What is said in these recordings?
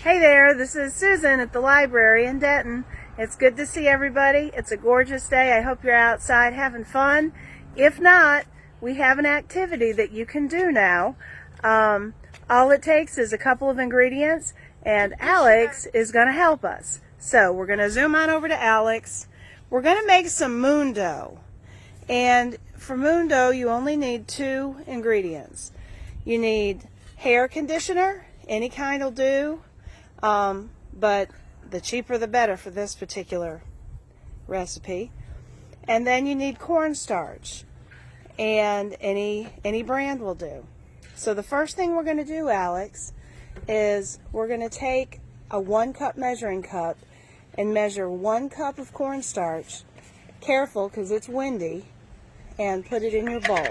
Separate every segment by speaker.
Speaker 1: Hey there, this is Susan at the library in Denton. It's good to see everybody. It's a gorgeous day. I hope you're outside having fun. If not, we have an activity that you can do now. All it takes is a couple of ingredients, and Alex is going to help us. So we're going to zoom on over to Alex. We're going to make some moon dough. And for moon dough, you only need 2 ingredients. You need hair conditioner, any kind will do. But the cheaper the better for this particular recipe. And then you need cornstarch, and any brand will do. So the first thing we're going to do, Alex, is we're going to take a 1-cup measuring cup and measure 1 cup of cornstarch. Careful, because it's windy, and put it in your bowl.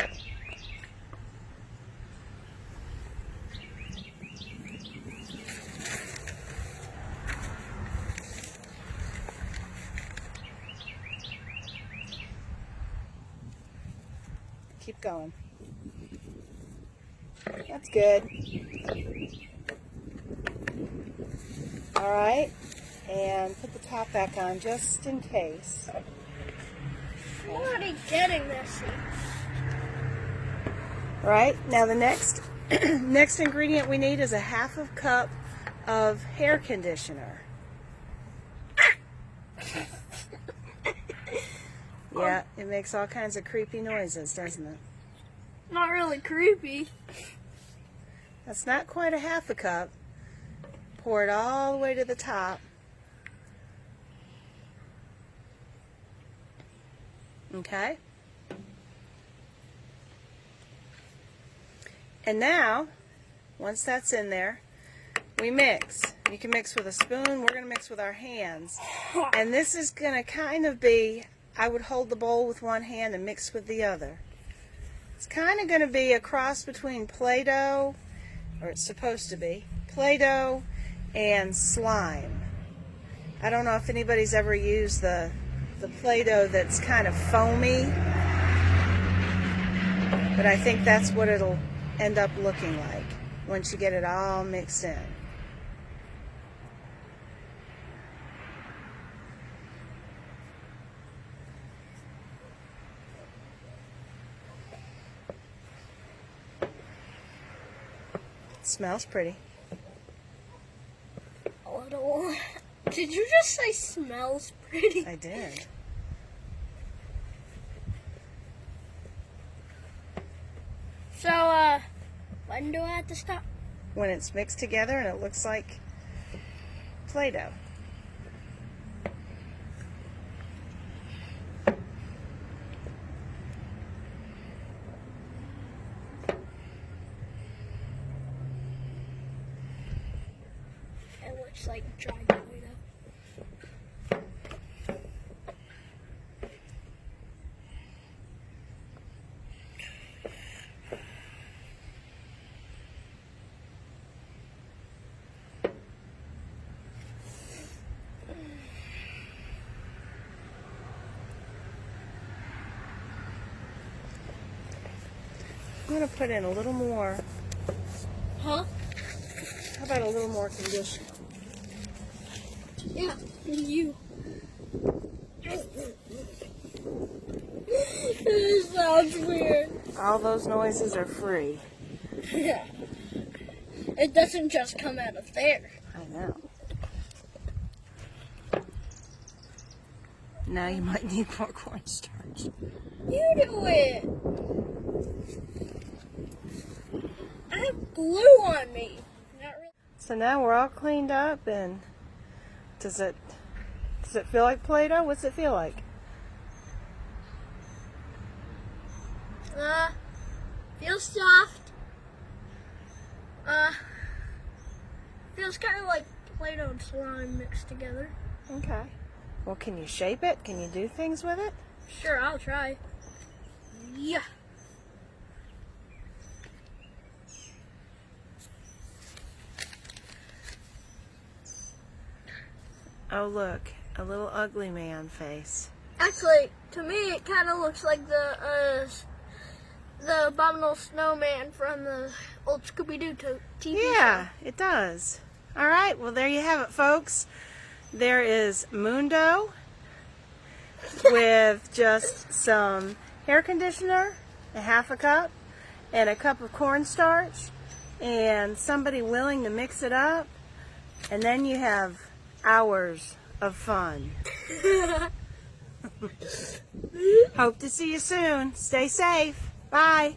Speaker 1: Keep going. That's good. All right, and put the top back on just in case.
Speaker 2: I'm already getting this.
Speaker 1: All right, now the next ingredient we need is a 1/2 cup of hair conditioner. Yeah, it makes all kinds of creepy noises, doesn't it?
Speaker 2: Not really creepy.
Speaker 1: That's not quite a 1/2 cup. Pour it all the way to the top. Okay? And now, once that's in there, we mix. You can mix with a spoon. We're going to mix with our hands. And this is going to kind of be, I would hold the bowl with one hand and mix with the other. It's kind of going to be a cross between Play-Doh, or it's supposed to be, Play-Doh and slime. I don't know if anybody's ever used the Play-Doh that's kind of foamy, but I think that's what it'll end up looking like once you get it all mixed in. It smells pretty.
Speaker 2: A little. Did you just say smells pretty?
Speaker 1: I did.
Speaker 2: So, when do I have to stop?
Speaker 1: When it's mixed together and it looks like Play-Doh.
Speaker 2: It looks like dry Play-Doh.
Speaker 1: I'm going to put in a little more.
Speaker 2: Huh?
Speaker 1: How about a little more conditioner?
Speaker 2: Yeah, you. This sounds weird.
Speaker 1: All those noises are free.
Speaker 2: Yeah. It doesn't just come out of there.
Speaker 1: I know. Now you might need more cornstarch.
Speaker 2: You do it. I have glue on me. Not really.
Speaker 1: So now we're all cleaned up, and does it feel like Play-Doh? What's it feel like?
Speaker 2: Feels soft. Feels kind of like Play-Doh and slime mixed together.
Speaker 1: Okay. Well, can you shape it? Can you do things with it?
Speaker 2: Sure, I'll try. Yeah.
Speaker 1: Oh, look. A little ugly man face.
Speaker 2: Actually, to me, it kind of looks like the abominable snowman from the old Scooby-Doo TV
Speaker 1: Yeah,
Speaker 2: show.
Speaker 1: it does. All right, well, there you have it, folks. There is moon dough with just some hair conditioner, a half a cup, and a cup of cornstarch, and somebody willing to mix it up, and then you have hours of fun. Hope to see you soon. Stay safe. Bye.